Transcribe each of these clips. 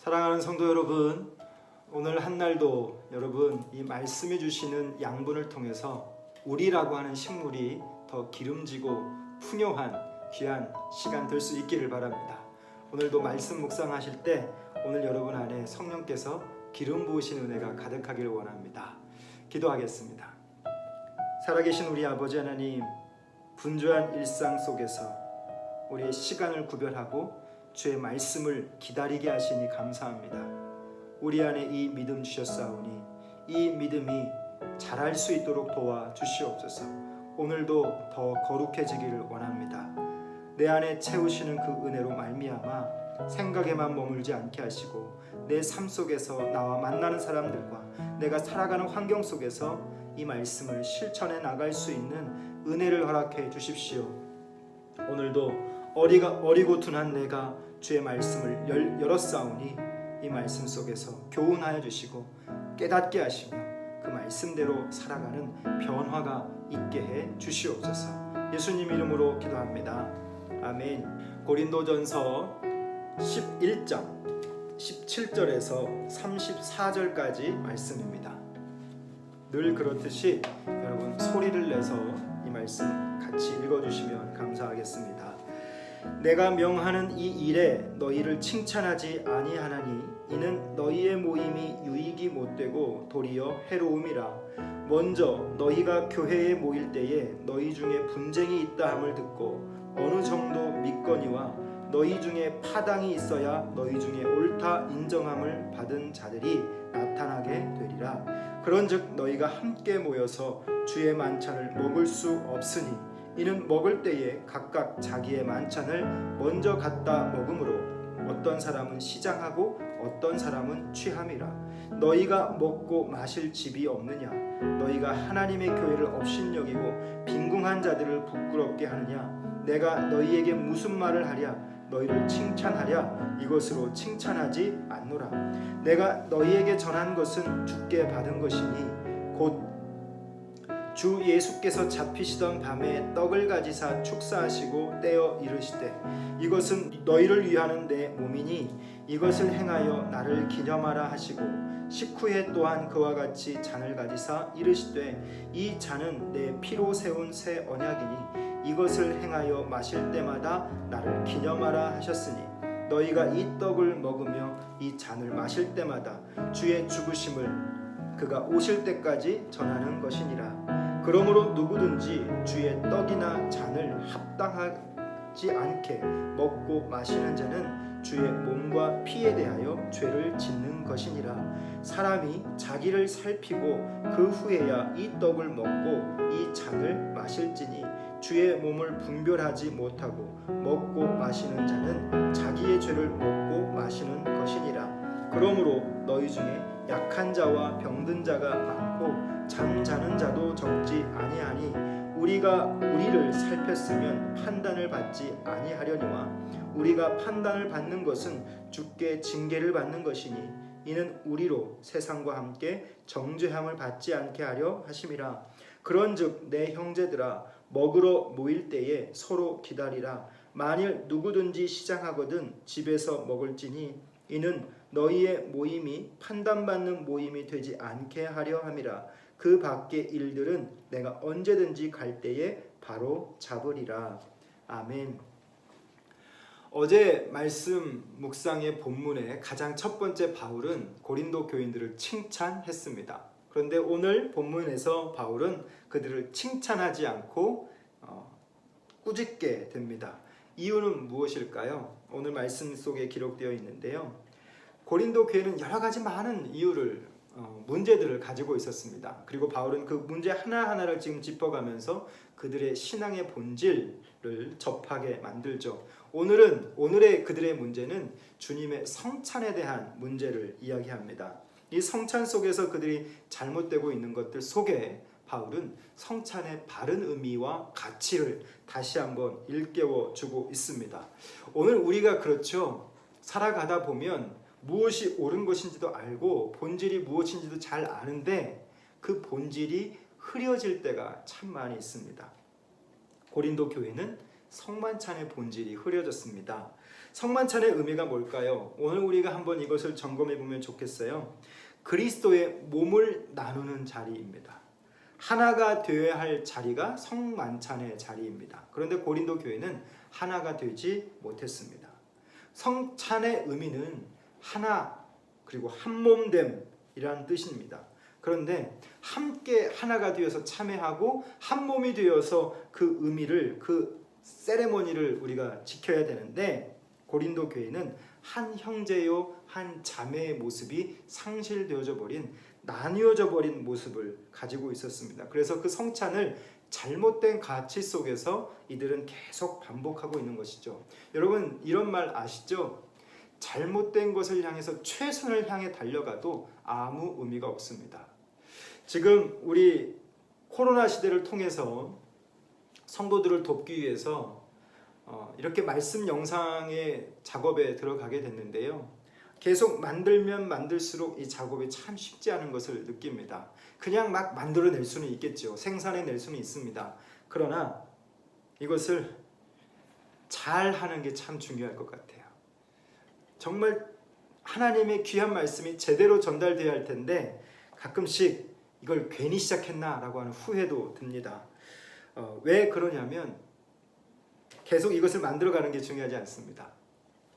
사랑하는 성도 여러분, 오늘 한날도 여러분 이 말씀해 주시는 양분을 통해서 우리라고 하는 식물이 더 기름지고 풍요한 귀한 시간 될 수 있기를 바랍니다. 오늘도 말씀 묵상하실 때 오늘 여러분 안에 성령께서 기름 부으신 은혜가 가득하기를 원합니다. 기도하겠습니다. 살아계신 우리 아버지 하나님, 분주한 일상 속에서 우리의 시간을 구별하고 주의 말씀을 기다리게 하시니 감사합니다. 우리 안에 이 믿음 주셨사오니 이 믿음이 자랄 수 있도록 도와주시옵소서. 오늘도 더 거룩해지기를 원합니다. 내 안에 채우시는 그 은혜로 말미암아 생각에만 머물지 않게 하시고 내 삶 속에서 나와 만나는 사람들과 내가 살아가는 환경 속에서 이 말씀을 실천해 나갈 수 있는 은혜를 허락해 주십시오. 오늘도 어리고 둔한 내가 주의 말씀을 열었사오니 이 말씀 속에서 교훈하여 주시고 깨닫게 하시며 그 말씀대로 살아가는 변화가 있게 해 주시옵소서. 예수님 이름으로 기도합니다. 아멘. 고린도전서 11장 17절에서 34절까지 말씀입니다. 늘 그렇듯이 여러분 소리를 내서 이 말씀 같이 읽어주시면 감사하겠습니다. 내가 명하는 이 일에 너희를 칭찬하지 아니하나니 이는 너희의 모임이 유익이 못되고 도리어 해로움이라. 먼저 너희가 교회에 모일 때에 너희 중에 분쟁이 있다 함을 듣고 어느 정도 믿거니와 너희 중에 파당이 있어야 너희 중에 옳다 인정함을 받은 자들이 나타나게 되리라. 그런즉 너희가 함께 모여서 주의 만찬을 먹을 수 없으니 이는 먹을 때에 각각 자기의 만찬을 먼저 갖다 먹으므로 어떤 사람은 시장하고 어떤 사람은 취함이라. 너희가 먹고 마실 집이 없느냐? 너희가 하나님의 교회를 업신여기고 빈궁한 자들을 부끄럽게 하느냐? 내가 너희에게 무슨 말을 하랴? 너희를 칭찬하랴? 이것으로 칭찬하지 않노라. 내가 너희에게 전한 것은 주께 받은 것이니 곧 주 예수께서 잡히시던 밤에 떡을 가지사 축사하시고 떼어 이르시되 이것은 너희를 위하는 내 몸이니 이것을 행하여 나를 기념하라 하시고 식후에 또한 그와 같이 잔을 가지사 이르시되 이 잔은 내 피로 세운 새 언약이니 이것을 행하여 마실 때마다 나를 기념하라 하셨으니 너희가 이 떡을 먹으며 이 잔을 마실 때마다 주의 죽으심을 그가 오실 때까지 전하는 것이니라. 그러므로 누구든지 주의 떡이나 잔을 합당하지 않게 먹고 마시는 자는 주의 몸과 피에 대하여 죄를 짓는 것이니라. 사람이 자기를 살피고 그 후에야 이 떡을 먹고 이 잔을 마실지니 주의 몸을 분별하지 못하고 먹고 마시는 자는 자기의 죄를 먹고 마시는 것이니라. 그러므로 너희 중에 약한 자와 병든 자가 많고 잠자는 자도 적지 아니하니 우리가 우리를 살폈으면 판단을 받지 아니하려니와 우리가 판단을 받는 것은 주께 징계를 받는 것이니 이는 우리로 세상과 함께 정죄함을 받지 않게 하려 하심이라. 그런즉 내 형제들아 먹으러 모일 때에 서로 기다리라. 만일 누구든지 시장하거든 집에서 먹을지니 이는 너희의 모임이 판단받는 모임이 되지 않게 하려 함이라. 그 밖의 일들은 내가 언제든지 갈 때에 바로 잡으리라. 아멘. 어제 말씀 묵상의 본문의 가장 첫 번째 바울은 고린도 교인들을 칭찬했습니다. 그런데 오늘 본문에서 바울은 그들을 칭찬하지 않고 꾸짖게 됩니다. 이유는 무엇일까요? 오늘 말씀 속에 기록되어 있는데요. 고린도 교회는 여러 가지 많은 이유를 문제들을 가지고 있었습니다. 그리고 바울은 그 문제 하나하나를 지금 짚어가면서 그들의 신앙의 본질을 접하게 만들죠. 오늘의 그들의 문제는 주님의 성찬에 대한 문제를 이야기합니다. 이 성찬 속에서 그들이 잘못되고 있는 것들 속에 바울은 성찬의 바른 의미와 가치를 다시 한번 일깨워 주고 있습니다. 오늘 우리가 그렇죠. 살아가다 보면 무엇이 옳은 것인지도 알고 본질이 무엇인지도 잘 아는데 그 본질이 흐려질 때가 참 많이 있습니다. 고린도 교회는 성만찬의 본질이 흐려졌습니다. 성만찬의 의미가 뭘까요? 오늘 우리가 한번 이것을 점검해 보면 좋겠어요. 그리스도의 몸을 나누는 자리입니다. 하나가 되어야 할 자리가 성만찬의 자리입니다. 그런데 고린도 교회는 하나가 되지 못했습니다. 성찬의 의미는 하나 그리고 한몸됨이라는 뜻입니다. 그런데 함께 하나가 되어서 참회하고 한 몸이 되어서 그 의미를, 그 세레모니를 우리가 지켜야 되는데, 고린도 교회는 한 형제요 한 자매의 모습이 상실되어져 버린, 나뉘어져 버린 모습을 가지고 있었습니다. 그래서 그 성찬을 잘못된 가치 속에서 이들은 계속 반복하고 있는 것이죠. 여러분, 이런 말 아시죠? 잘못된 것을 향해서 최선을 향해 달려가도 아무 의미가 없습니다. 지금 우리 코로나 시대를 통해서 성도들을 돕기 위해서 이렇게 말씀 영상의 작업에 들어가게 됐는데요. 계속 만들면 만들수록 이 작업이 참 쉽지 않은 것을 느낍니다. 그냥 막 만들어낼 수는 있겠죠. 생산해낼 수는 있습니다. 그러나 이것을 잘 하는 게 참 중요할 것 같아요. 정말 하나님의 귀한 말씀이 제대로 전달되어야 할 텐데 가끔씩 이걸 괜히 시작했나 라고 하는 후회도 듭니다. 왜 그러냐면 계속 이것을 만들어가는 게 중요하지 않습니다.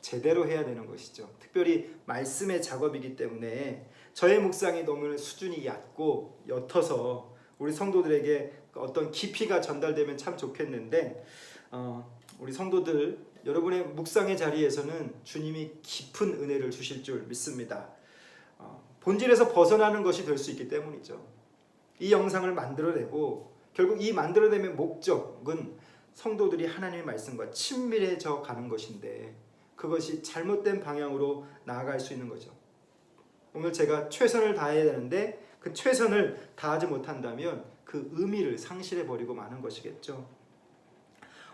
제대로 해야 되는 것이죠. 특별히 말씀의 작업이기 때문에 저의 묵상이 너무 수준이 얕고 옅어서 우리 성도들에게 어떤 깊이가 전달되면 참 좋겠는데, 우리 성도들 여러분의 묵상의 자리에서는 주님이 깊은 은혜를 주실 줄 믿습니다. 본질에서 벗어나는 것이 될 수 있기 때문이죠. 이 영상을 만들어내고 결국 이 만들어내는 목적은 성도들이 하나님의 말씀과 친밀해져 가는 것인데, 그것이 잘못된 방향으로 나아갈 수 있는 거죠. 오늘 제가 최선을 다해야 되는데 그 최선을 다하지 못한다면 그 의미를 상실해 버리고 마는 것이겠죠.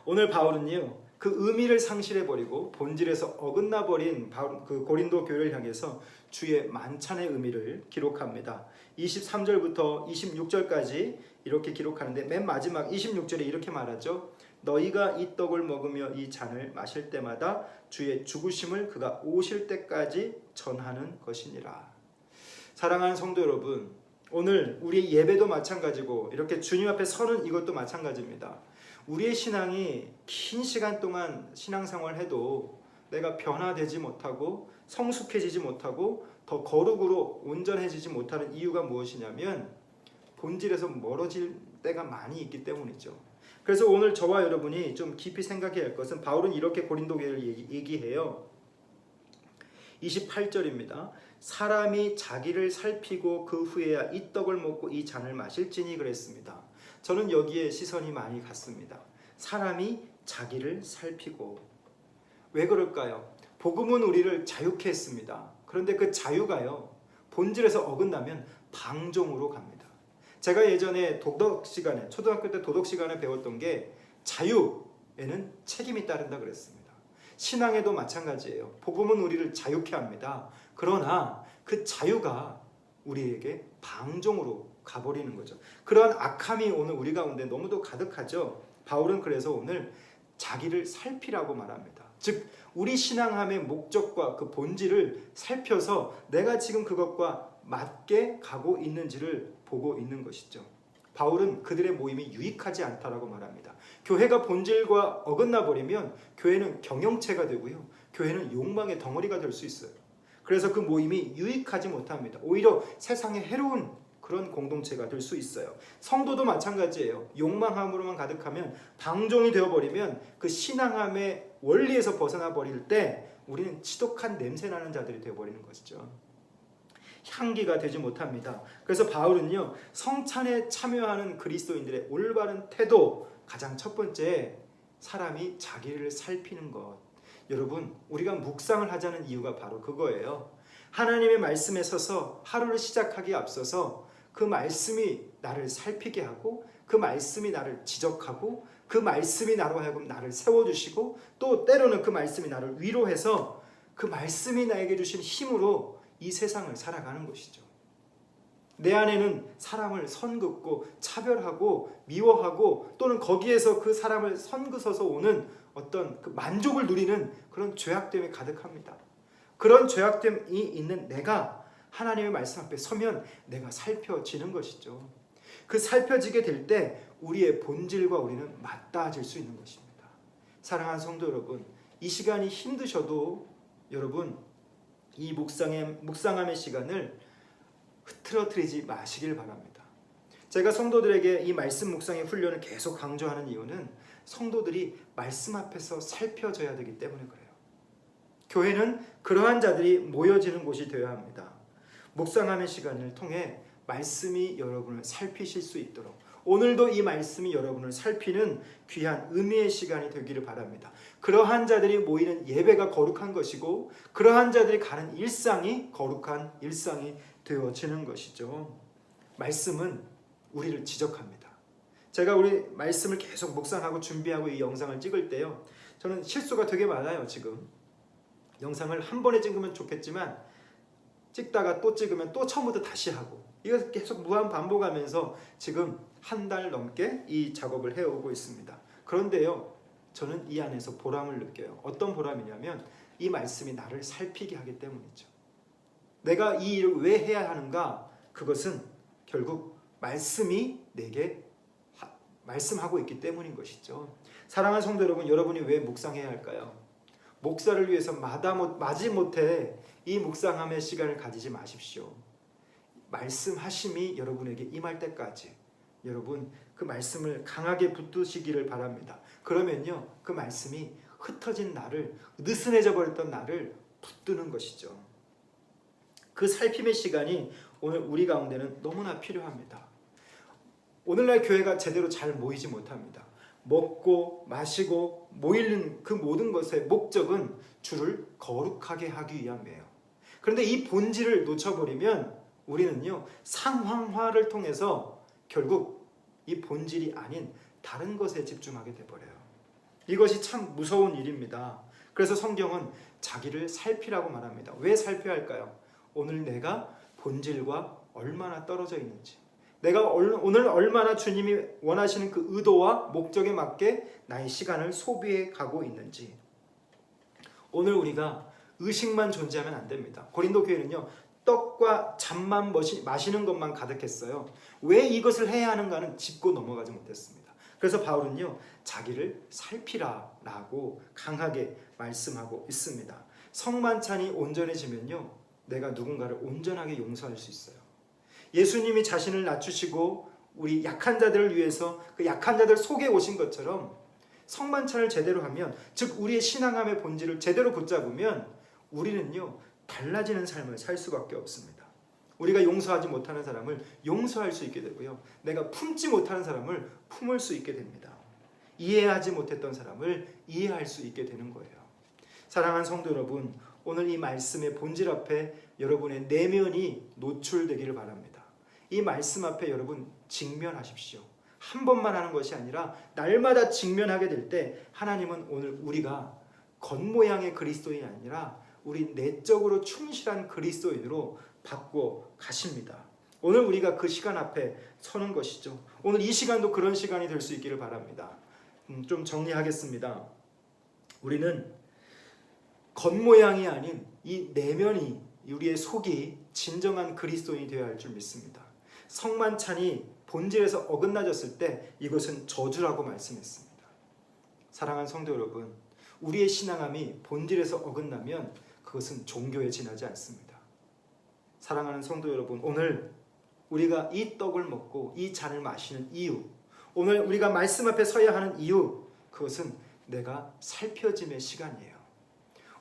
오늘 바울은요, 그 의미를 상실해 버리고 본질에서 어긋나 버린 그 고린도 교회를 향해서 주의 만찬의 의미를 기록합니다. 23절부터 26절까지 이렇게 기록하는데, 맨 마지막 26절에 이렇게 말하죠. 너희가 이 떡을 먹으며 이 잔을 마실 때마다 주의 죽으심을 그가 오실 때까지 전하는 것이니라. 사랑하는 성도 여러분, 오늘 우리의 예배도 마찬가지고 이렇게 주님 앞에 서는 이것도 마찬가지입니다. 우리의 신앙이 긴 시간 동안 신앙생활을 해도 내가 변화되지 못하고 성숙해지지 못하고 더 거룩으로 온전해지지 못하는 이유가 무엇이냐면 본질에서 멀어질 때가 많이 있기 때문이죠. 그래서 오늘 저와 여러분이 좀 깊이 생각해야 할 것은, 바울은 이렇게 고린도 교회를 얘기해요. 28절입니다. 사람이 자기를 살피고 그 후에야 이 떡을 먹고 이 잔을 마실지니 그랬습니다. 저는 여기에 시선이 많이 갔습니다. 사람이 자기를 살피고. 왜 그럴까요? 복음은 우리를 자유케 했습니다. 그런데 그 자유가요, 본질에서 어긋나면 방종으로 갑니다. 제가 예전에 도덕 시간에, 초등학교 때 도덕 시간에 배웠던 게 자유에는 책임이 따른다 그랬습니다. 신앙에도 마찬가지예요. 복음은 우리를 자유케 합니다. 그러나 그 자유가 우리에게 방종으로 가버리는 거죠. 그러한 악함이 오늘 우리 가운데 너무도 가득하죠. 바울은 그래서 오늘 자기를 살피라고 말합니다. 즉 우리 신앙함의 목적과 그 본질을 살펴서 내가 지금 그것과 맞게 가고 있는지를 보고 있는 것이죠. 바울은 그들의 모임이 유익하지 않다라고 말합니다. 교회가 본질과 어긋나 버리면 교회는 경영체가 되고요, 교회는 욕망의 덩어리가 될 수 있어요. 그래서 그 모임이 유익하지 못합니다. 오히려 세상에 해로운 그런 공동체가 될 수 있어요. 성도도 마찬가지예요. 욕망함으로만 가득하면, 방종이 되어버리면 그 신앙함의 원리에서 벗어나 버릴 때 우리는 지독한 냄새나는 자들이 되어버리는 것이죠. 향기가 되지 못합니다. 그래서 바울은요, 성찬에 참여하는 그리스도인들의 올바른 태도, 가장 첫 번째, 사람이 자기를 살피는 것. 여러분, 우리가 묵상을 하자는 이유가 바로 그거예요. 하나님의 말씀에 서서 하루를 시작하기에 앞서서 그 말씀이 나를 살피게 하고, 그 말씀이 나를 지적하고, 그 말씀이 나로 하여금 나를 세워주시고, 또 때로는 그 말씀이 나를 위로해서 그 말씀이 나에게 주신 힘으로 이 세상을 살아가는 것이죠. 내 안에는 사람을 선긋고 차별하고 미워하고 또는 거기에서 그 사람을 선긋어서 오는 어떤 그 만족을 누리는 그런 죄악됨이 가득합니다. 그런 죄악됨이 있는 내가 하나님의 말씀 앞에 서면 내가 살펴지는 것이죠. 그 살펴지게 될 때 우리의 본질과 우리는 맞닿아질 수 있는 것입니다. 사랑하는 성도 여러분, 이 시간이 힘드셔도 여러분 이 묵상함의 시간을 흐트러뜨리지 마시길 바랍니다. 제가 성도들에게 이 말씀 묵상의 훈련을 계속 강조하는 이유는 성도들이 말씀 앞에서 살펴져야 되기 때문에 그래요. 교회는 그러한 자들이 모여지는 곳이 되어야 합니다. 묵상함의 시간을 통해 말씀이 여러분을 살피실 수 있도록 오늘도 이 말씀이 여러분을 살피는 귀한 의미의 시간이 되기를 바랍니다. 그러한 자들이 모이는 예배가 거룩한 것이고 그러한 자들이 가는 일상이 거룩한 일상이 되어지는 것이죠. 말씀은 우리를 지적합니다. 제가 우리 말씀을 계속 묵상하고 준비하고 이 영상을 찍을 때요, 저는 실수가 되게 많아요. 지금 영상을 한 번에 찍으면 좋겠지만 찍다가 또 찍으면 또 처음부터 다시 하고 이거 계속 무한 반복하면서 지금 한 달 넘게 이 작업을 해오고 있습니다. 그런데요, 저는 이 안에서 보람을 느껴요. 어떤 보람이냐면 이 말씀이 나를 살피게 하기 때문이죠. 내가 이 일을 왜 해야 하는가? 그것은 결국 말씀이 내게 말씀하고 있기 때문인 것이죠. 사랑하는 성도 여러분, 여러분이 왜 묵상해야 할까요? 목사를 위해서 마지못해 이 묵상함의 시간을 가지지 마십시오. 말씀하심이 여러분에게 임할 때까지 여러분 그 말씀을 강하게 붙드시기를 바랍니다. 그러면요, 그 말씀이 흩어진 나를, 느슨해져 버렸던 나를 붙드는 것이죠. 그 살핌의 시간이 오늘 우리 가운데는 너무나 필요합니다. 오늘날 교회가 제대로 잘 모이지 못합니다. 먹고 마시고 모이는 그 모든 것의 목적은 주를 거룩하게 하기 위함이에요. 그런데 이 본질을 놓쳐버리면 우리는요, 상황화를 통해서 결국 이 본질이 아닌 다른 것에 집중하게 돼버려요. 이것이 참 무서운 일입니다. 그래서 성경은 자기를 살피라고 말합니다. 왜 살펴야 할까요? 오늘 내가 본질과 얼마나 떨어져 있는지, 내가 오늘 얼마나 주님이 원하시는 그 의도와 목적에 맞게 나의 시간을 소비해 가고 있는지. 오늘 우리가 의식만 존재하면 안 됩니다. 고린도 교회는요, 떡과 잔만 마시는 것만 가득했어요. 왜 이것을 해야 하는가는 짚고 넘어가지 못했습니다. 그래서 바울은요, 자기를 살피라라고 강하게 말씀하고 있습니다. 성만찬이 온전해지면요, 내가 누군가를 온전하게 용서할 수 있어요. 예수님이 자신을 낮추시고 우리 약한 자들을 위해서 그 약한 자들 속에 오신 것처럼 성만찬을 제대로 하면, 즉 우리의 신앙함의 본질을 제대로 붙잡으면 우리는요, 달라지는 삶을 살 수밖에 없습니다. 우리가 용서하지 못하는 사람을 용서할 수 있게 되고요, 내가 품지 못하는 사람을 품을 수 있게 됩니다. 이해하지 못했던 사람을 이해할 수 있게 되는 거예요. 사랑하는 성도 여러분, 오늘 이 말씀의 본질 앞에 여러분의 내면이 노출되기를 바랍니다. 이 말씀 앞에 여러분 직면하십시오. 한 번만 하는 것이 아니라 날마다 직면하게 될 때 하나님은 오늘 우리가 겉모양의 그리스도인이 아니라 우리 내적으로 충실한 그리스도인으로 바꿔 가십니다. 오늘 우리가 그 시간 앞에 서는 것이죠. 오늘 이 시간도 그런 시간이 될 수 있기를 바랍니다. 좀 정리하겠습니다. 우리는 겉모양이 아닌 이 내면이, 우리의 속이 진정한 그리스도인이 되어야 할 줄 믿습니다. 성만찬이 본질에서 어긋나졌을 때 이것은 저주라고 말씀했습니다. 사랑하는 성도 여러분, 우리의 신앙함이 본질에서 어긋나면 그것은 종교에 지나지 않습니다. 사랑하는 성도 여러분, 오늘 우리가 이 떡을 먹고 이 잔을 마시는 이유, 오늘 우리가 말씀 앞에 서야 하는 이유, 그것은 내가 살펴짐의 시간이에요.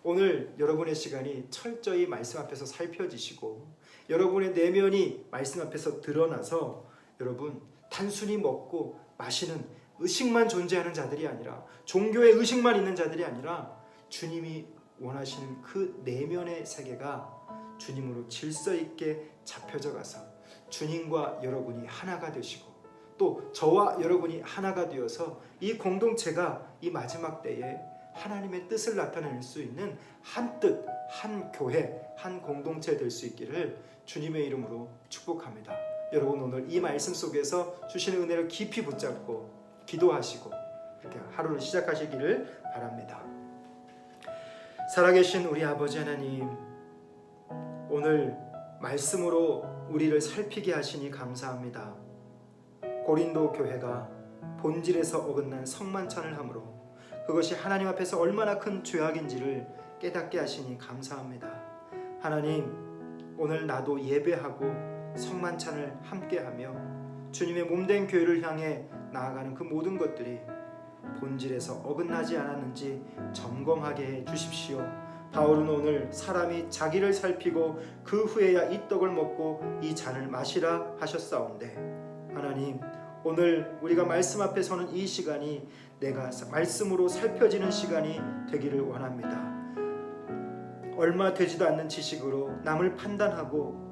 오늘 여러분의 시간이 철저히 말씀 앞에서 살펴지시고 여러분의 내면이 말씀 앞에서 드러나서 여러분 단순히 먹고 마시는 의식만 존재하는 자들이 아니라, 종교의 의식만 있는 자들이 아니라 주님이 원하시는 그 내면의 세계가 주님으로 질서 있게 잡혀져 가서 주님과 여러분이 하나가 되시고 또 저와 여러분이 하나가 되어서 이 공동체가 이 마지막 때에 하나님의 뜻을 나타낼 수 있는 한 뜻, 한 교회, 한 공동체 될 수 있기를 주님의 이름으로 축복합니다. 여러분 오늘 이 말씀 속에서 주시는 은혜를 깊이 붙잡고 기도하시고 이렇게 하루를 시작하시기를 바랍니다. 살아계신 우리 아버지 하나님, 오늘 말씀으로 우리를 살피게 하시니 감사합니다. 고린도 교회가 본질에서 어긋난 성만찬을 함으로 그것이 하나님 앞에서 얼마나 큰 죄악인지를 깨닫게 하시니 감사합니다. 하나님, 오늘 나도 예배하고 성만찬을 함께하며 주님의 몸된 교회를 향해 나아가는 그 모든 것들이 본질에서 어긋나지 않았는지 점검하게 해 주십시오. 바울은 오늘 사람이 자기를 살피고 그 후에야 이 떡을 먹고 이 잔을 마시라 하셨사온데, 하나님, 오늘 우리가 말씀 앞에 서는 이 시간이 내가 말씀으로 살펴지는 시간이 되기를 원합니다. 얼마 되지도 않는 지식으로 남을 판단하고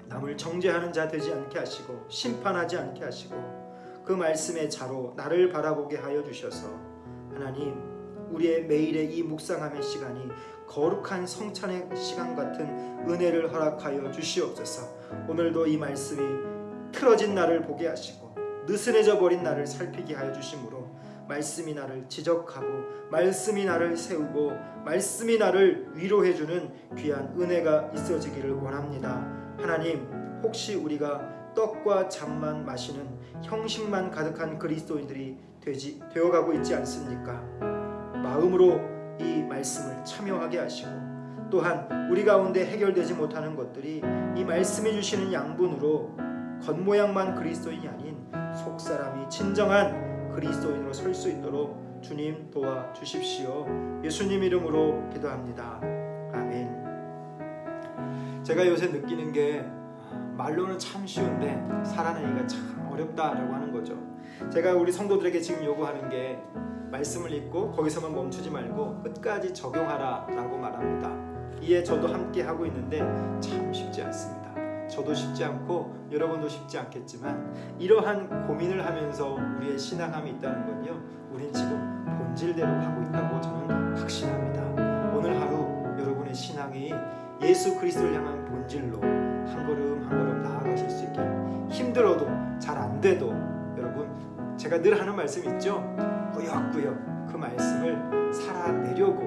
남을 정죄하는 자 되지 않게 하시고 심판하지 않게 하시고 그 말씀의 자로 나를 바라보게 하여 주셔서 하나님, 우리의 매일의 이 묵상함의 시간이 거룩한 성찬의 시간 같은 은혜를 허락하여 주시옵소서. 오늘도 이 말씀이 틀어진 나를 보게 하시고 느슨해져 버린 나를 살피게 하여 주심으로 말씀이 나를 지적하고 말씀이 나를 세우고 말씀이 나를 위로해주는 귀한 은혜가 있어지기를 원합니다. 하나님, 혹시 우리가 떡과 잔만 마시는 형식만 가득한 그리스도인들이 되어가고 있지 않습니까? 마음으로 이 말씀을 참여하게 하시고 또한 우리 가운데 해결되지 못하는 것들이 이 말씀해 주시는 양분으로 겉모양만 그리스도인이 아닌 속사람이 진정한 그리스도인으로 설 수 있도록 주님 도와주십시오. 예수님 이름으로 기도합니다. 아멘. 제가 요새 느끼는 게 말로는 참 쉬운데 살아내기가 참 어렵다라고 하는 거죠. 제가 우리 성도들에게 지금 요구하는 게 말씀을 읽고 거기서만 멈추지 말고 끝까지 적용하라라고 말합니다. 이에 저도 함께 하고 있는데 참 쉽지 않습니다. 저도 쉽지 않고 여러분도 쉽지 않겠지만 이러한 고민을 하면서 우리의 신앙함이 있다는 건요, 우린 지금 본질대로 가고 있다고 저는 확신합니다. 오늘 하루 여러분의 신앙이 예수 그리스도를 향한 본질로 한 걸음 한 걸음 나아가실 수 있게, 힘들어도 잘 안 돼도 여러분, 제가 늘 하는 말씀 있죠? 꾸역꾸역 그 말씀을 살아내려고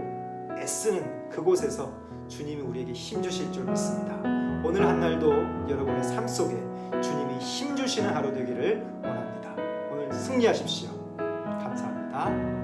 애쓰는 그곳에서 주님이 우리에게 힘 주실 줄 믿습니다. 오늘 한 날도 여러분의 삶 속에 주님이 힘 주시는 하루 되기를 원합니다. 오늘 승리하십시오. 감사합니다.